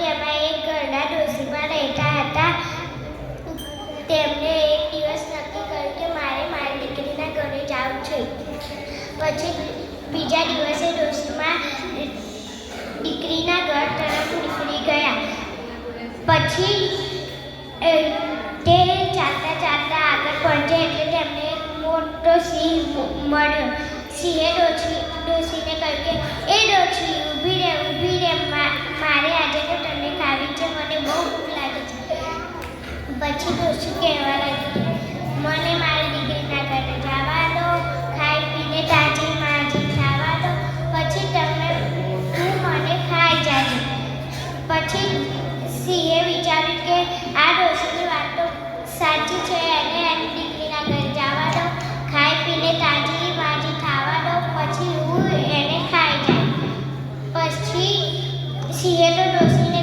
તેમાં એક ઘરના ડોશીમાં રહેતા હતા. તેમણે એક દિવસ નક્કી કર્યું કે મારે મારી દીકરીના ઘરે જવું છે. પછી બીજા દિવસે ડોશીમાં દીકરીના ઘર તરફ નીકળી ગયા. પછી તે ચાલતા ચાલતા આગળ પહોંચ્યા એટલે તેમને એક મોટો સિંહ મળ્યો. સિંહે ડોશીને કહ્યું કે એ ડોશી ઊભી રહે, મારે આજે તો તને ખાવી છે, મને બહુ ભૂખ લાગે છે. પછી ડોશી કહેવા લાગી, મને મારી દીકરીના ઘરે જવા દો, ખાઈ પીને તાજી માજી ખાવા દો, પછી તું મને ખાઈ જાજે. પછી સિંહે વિચાર્યું કે આ ડોશીની વાત તો સાચી છે, એને એની દીકરીના ઘરે જવા દો, ખાઈ પીને તાજી માજી ખાવા દો, પછી હું એને ખાઈ જાય. પછી સિંહે તો ડોશીને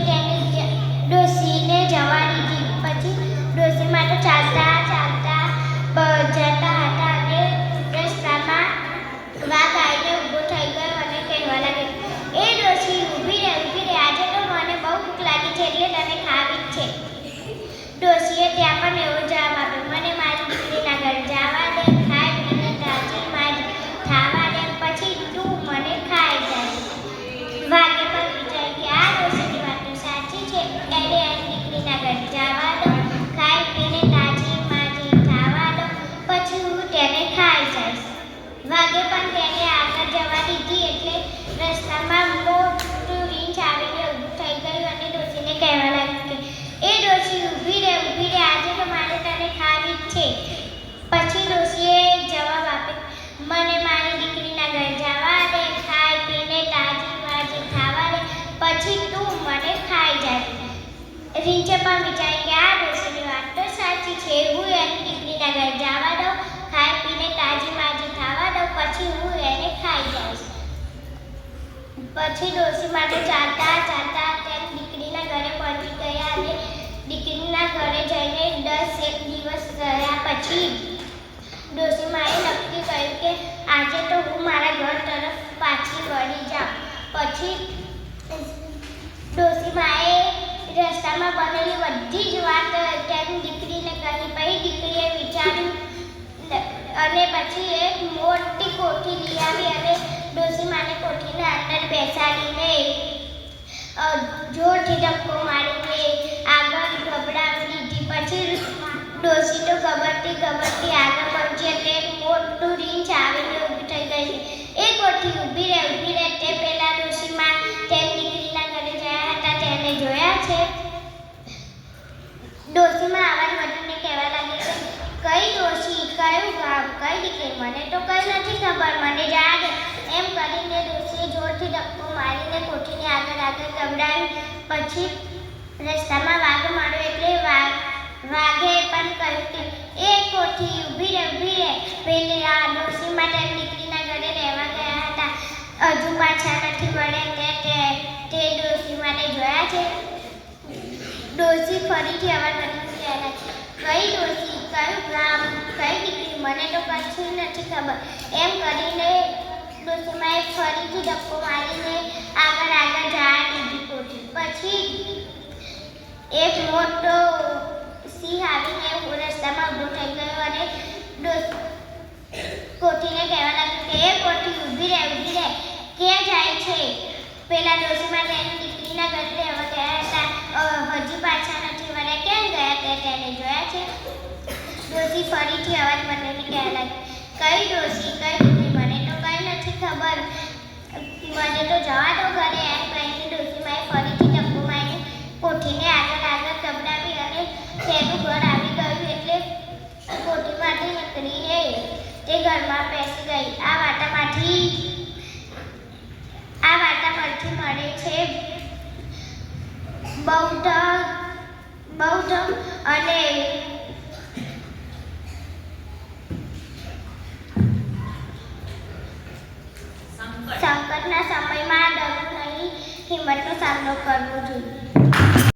જવા દીધી. પછી ડોશીમાં તો ચાલતા ચાલતા જતા હતા અને રસ્તામાં વાઘ આવીને ઊભો થઈ ગયો અને કહેવા લાગે, એ ડોશી ઊભી રહે, આજે તો મને બહુ ભૂખ લાગી છે એટલે તને ખાવી જ છે. ડોશીએ ત્યાં પણ એવો જવાબ આપ્યો, મને મારી દીકરીના ઘરે જવા દે, ખાઈ પીને તાજી માજી ખાવા દે, પછી તું મને ખાઈ જાય. વાઘે પણ વિચાર્યું કે આ ડોશીની વાત તો સાચી છે, એને એની દીકરીના ઘરે જવા દો, ખાઈ પીને તાજી માજી ખાવા દો, પછી હું તેને ખાઈ જઈશ. વાઘે પણ તેને આગળ જવા દીધી એટલે રસ્તામાં મોટું રીંછ આવીને ઊભું થઈ ગયું અને ડોશીને કહેવા લાગ્યું કે એ ડોશી ઊભી રહે, આજે તો મારે તને ખાવી જ છે. પછી ડોશીએ જવાબ આપ્યો, મને મારી દીકરીના ઘરે જવા દે, ખાઈ પીને તાજી માજી ખાવા દે, પછી તું મને ખાઈ જાય. રીંછે પણ વિચાર્યું કે આ ડોશીની વાત તો સાચી છે, હું એની દીકરીના ઘરે જવા દઉં, ખાઈ પીને તાજી માજી ખાવા દઉં, પછી હું એને ખાઈ જઈશ. પછી ડોશી માટે ચાલતા ચાલતા તેની દીકરીના ઘરે પહોંચી ગયા અને દીકરીના ઘરે જઈને 10 દિવસ ગયા. પછી ડોશીમાએ નક્કી કર્યું કે આજે તો હું મારા ઘર તરફ પાછી વળી જાઉં. પછી ડોશીમાએ રસ્તામાં બનેલી બધી જ વાત તેની દીકરીને કહી. પછી દીકરીએ વિચાર્યું અને પછી એક મોટી કોઠી લઈ આવી અને ડોશીમાને કોઠીના અંદર બેસાડીને જોરથી ધક્કો મારીને આગળ ગભરાવી દીધી. પછી ડોશી તો ગબડતી આગળ પહોંચી એટલે એક મોટું રીંછ આવીને ઊભી થઈ ગઈ છે. એ કોઠી ઊભી રહે તે પહેલા ડોશીમાં તેની દીકરીના ઘરે ગયા હતા તેને જોયા છે. ડોશીમાં આવાજ વધીને કહેવા લાગી છે, કઈ ડોશી, કયું ગામ, કઈ દીકરી, મને તો કઈ નથી ખબર, મને જા દે. એમ કરીને ડોશીએ જોરથી ધક્કો મારીને કોઠીને આગળ ગબડાવી. પછી રસ્તામાં વાઘ મળ્યો એટલે વાઘે પણ કહ્યું કે એ કોઠી ઊભી રહે, પેલી આ ડોશીમાં તેની દીકરીના ઘરે રહેવા ગયા હતા, હજુ પાછા નથી વળ્યા, તે ડોશીમાને જોયા છે. ડોશી ફરીથી અવાજ કરીને કહેલા, કઈ ડોશી, કયું ગામ, કઈ દીકરી, મને તો કશું નથી ખબર. એમ કરીને ડોશીમાએ ફરીથી ધક્કો મારીને આગળ જવા દીધી કોઠી. પછી એક મોટો સિંહ આવીને રસ્તામાં ઊભો થઈ ગયો અને કોઠીને કહેવા લાગ્યું કે એ કોઠી ઊભી રહે, ક્યાં જાય છે? પેલા ડોશીમાં તેની દીકરીના ઘરે રહેવા ગયા હતા, હજી પાછા નથી વળ્યા, કેમ ગયા તેને જોયા છે? ડોશી ફરીથી અવાજ બદલીને કહેવા લાગી, કઈ ડોશી, કઈ દીકરી, મને તો કઈ નથી ખબર, મને તો જવા દો ઘરે. એમ કહીને ડોશીમાએ ફરીથી ધક્કો મારીને કોઠીને આગળ ગબડાવી અને તેનું ઘર આવી ગયું એટલે કોઠીમાંથી નીકળીને તે ઘરમાં બેસી ગઈ. આ વાર્તા પરથી મળે છે બૌદ્ધ અને સંકટના સમયમાં ડરવું નહીં, હિંમતનો સામનો કરવો જોઈએ.